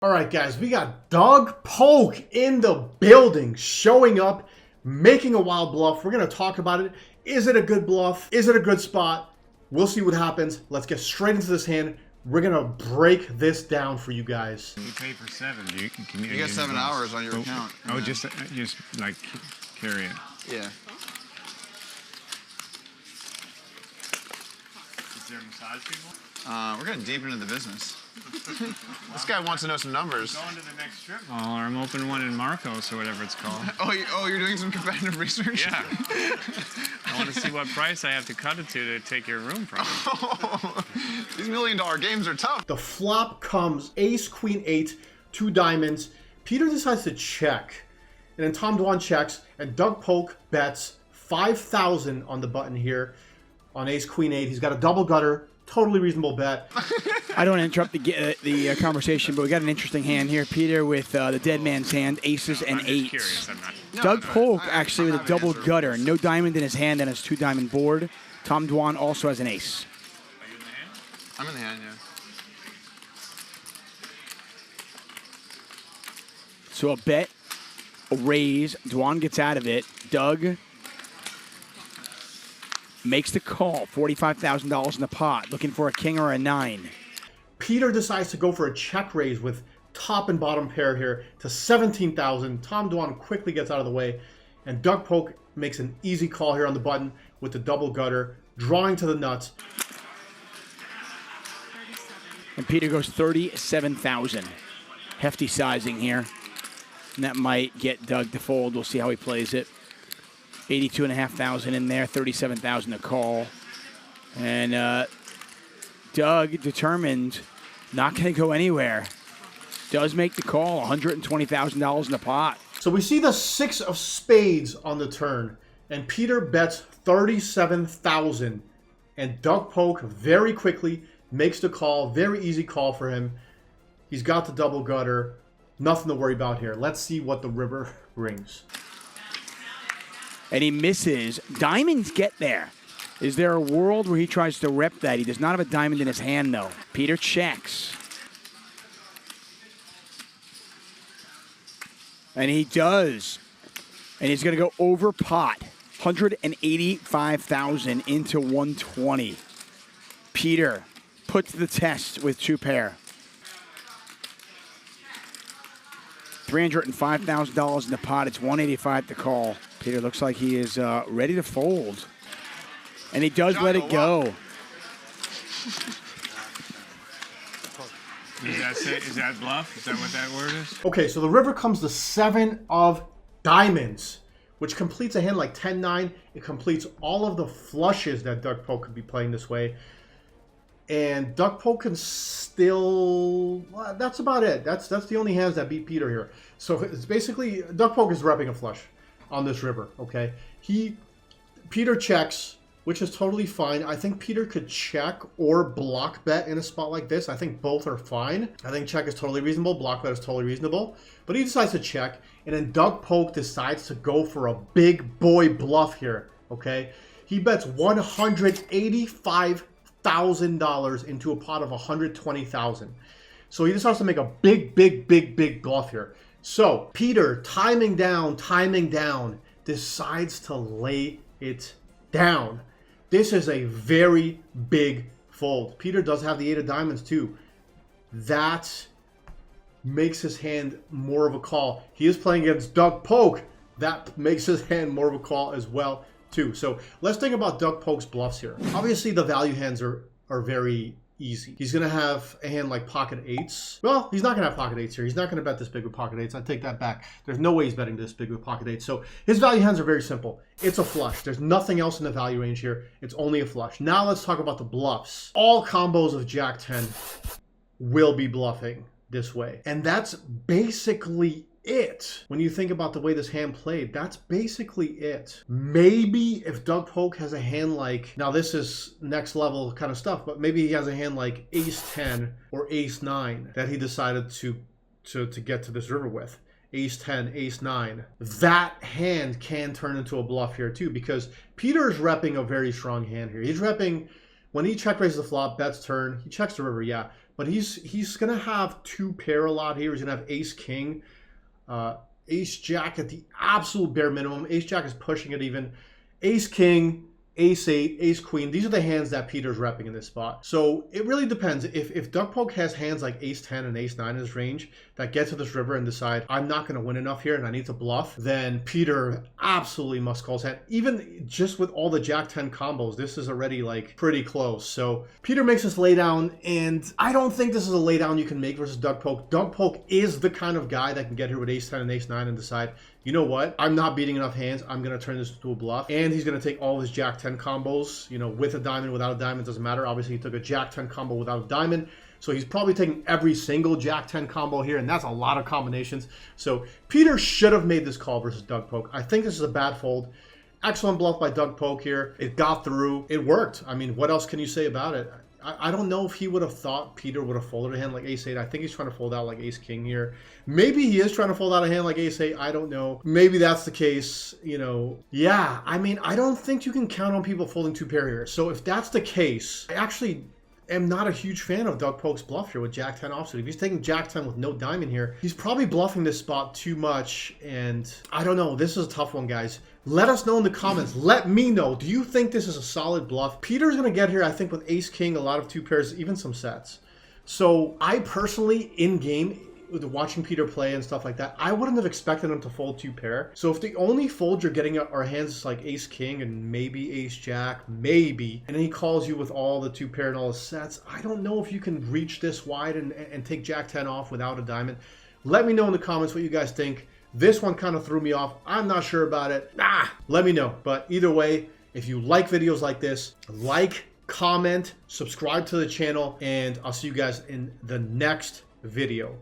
All right, guys, we got Doug Polk in the building, showing up, making a wild bluff. We're going to talk about it. Is it a good bluff? Is it a good spot? We'll see what happens. Let's get straight into this hand. We're going to break this down for you guys. You pay for 7. You got 7 hours on your account. Oh, yeah. just like carry it. Yeah. Is there massage people? We're getting deep into the business. This guy wants to know some numbers. Going to the next strip mall, or I'm opening one in Marcos or whatever it's called. You're doing some competitive research? Yeah. I want to see what price I have to cut it to take your room from. These $1 million games are tough. The flop comes ace, queen, 8, 2 diamonds. Peter decides to check, and then Tom Dwan checks, and Doug Polk bets 5,000 on the button here on ace, queen, 8. He's got a double gutter. Totally reasonable bet. I don't want to interrupt the conversation, but we got an interesting hand here. Peter with the dead man's hand, aces and 8s. Doug Polk actually with a double gutter. No diamond in his hand and his 2 diamond board. Tom Dwan also has an ace. Are you in the hand? I'm in the hand, yeah. So a bet, a raise. Dwan gets out of it. Doug makes the call. $45,000 in the pot. Looking for a king or a 9. Peter decides to go for a check raise with top and bottom pair here to 17,000. Tom Dwan quickly gets out of the way, and Doug Polk makes an easy call here on the button with the double gutter, drawing to the nuts. And Peter goes 37,000. Hefty sizing here. And that might get Doug to fold. We'll see how he plays it. 82,500 in there, 37,000 to call. And Doug, determined, not going to go anywhere. Does make the call, $120,000 in the pot. So we see the 6 of spades on the turn, and Peter bets 37,000. And Doug Polk very quickly makes the call. Very easy call for him. He's got the double gutter. Nothing to worry about here. Let's see what the river brings. And he misses. Diamonds get there. Is there a world where he tries to rep that? He does not have a diamond in his hand, though. Peter checks. And he does. And he's going to go over pot. 185,000 into 120. Peter put to the test with 2 pair. $305,000 in the pot. It's 185 to call. Peter looks like he is ready to fold. And he does let it go. Is that bluff? Is that what that word is? Okay, so the river comes the 7 of diamonds, which completes a hand like 10-9. It completes all of the flushes that Doug Polk could be playing this way. And Doug Polk can still... Well, that's about it. That's the only hands that beat Peter here. So it's basically... Doug Polk is repping a flush on this river, okay? Peter checks, which is totally fine. I think Peter could check or block bet in a spot like this. I think both are fine. I think check is totally reasonable. Block bet is totally reasonable. But he decides to check, and then Doug Polk decides to go for a big boy bluff here, okay? He bets $185,000 into a pot of 120,000. So he decides to make a big bluff here. So Peter, timing down, decides to lay it down. This is a very big fold. Peter does have the 8 of diamonds too. That makes his hand more of a call. He is playing against Doug Polk. That makes his hand more of a call as well too. So let's think about Doug Polk's bluffs here. Obviously the value hands are very easy. He's going to have a hand like pocket 8s. Well, he's not going to have pocket 8s here. He's not going to bet this big with pocket 8s. I take that back. There's no way he's betting this big with pocket 8s. So his value hands are very simple. It's a flush. There's nothing else in the value range here. It's only a flush. Now let's talk about the bluffs. All combos of Jack 10 will be bluffing this way. And that's basically it. When you think about the way this hand played, that's basically it. Maybe if Doug Polk has a hand like, now this is next level kind of stuff, but maybe he has a hand like ace 10 or ace 9 that he decided to get to this river with. Ace 10, ace 9. That hand can turn into a bluff here too, because Peter's repping a very strong hand here. He's repping, when he check raises the flop, bets turn, he checks the river, yeah. But he's gonna have two pair a lot here. He's gonna have ace king, ace jack at the absolute bare minimum. Ace jack is pushing it even. Ace king, ace 8, ace queen. These are the hands that Peter's repping in this spot. So it really depends. If Doug Polk has hands like ace 10 and ace 9 in his range that get to this river and decide I'm not going to win enough here and I need to bluff, then Peter absolutely must call his hand. Even just with all the jack 10 combos, this is already like pretty close. So Peter makes this laydown, and I don't think this is a laydown you can make versus Doug Polk. Doug Polk is the kind of guy that can get here with ace 10 and ace 9 and decide, you know what? I'm not beating enough hands. I'm going to turn this into a bluff. And he's going to take all his jack 10 combos, you know, with a diamond, without a diamond, doesn't matter. Obviously, he took a jack 10 combo without a diamond. So he's probably taking every single jack 10 combo here, and that's a lot of combinations. So Peter should have made this call versus Doug Polk. I think this is a bad fold. Excellent bluff by Doug Polk here. It got through. It worked. I mean, what else can you say about it? I don't know if he would have thought Peter would have folded a hand like ace 8. I think he's trying to fold out like ace king here. Maybe he is trying to fold out a hand like ace 8. I don't know. Maybe that's the case, you know. Yeah, I mean, I don't think you can count on people folding two pair here. So if that's the case, I actually am not a huge fan of Doug Polk's bluff here with jack 10 offsuit. If he's taking jack 10 with no diamond here, he's probably bluffing this spot too much. And I don't know. This is a tough one, guys. Let us know in the comments. Let me know. Do you think this is a solid bluff? Peter's going to get here, I think, with ace king, a lot of two pairs, even some sets. So I personally, in game, watching Peter play and stuff like that, I wouldn't have expected him to fold two pair. So if the only fold you're getting are hands like ace king and maybe ace jack, maybe, and then he calls you with all the two pair and all the sets, I don't know if you can reach this wide and take jack 10 off without a diamond. Let me know in the comments what you guys think. This one kind of threw me off. I'm not sure about it. Let me know. But either way, if you like videos like this, like, comment, subscribe to the channel, and I'll see you guys in the next video.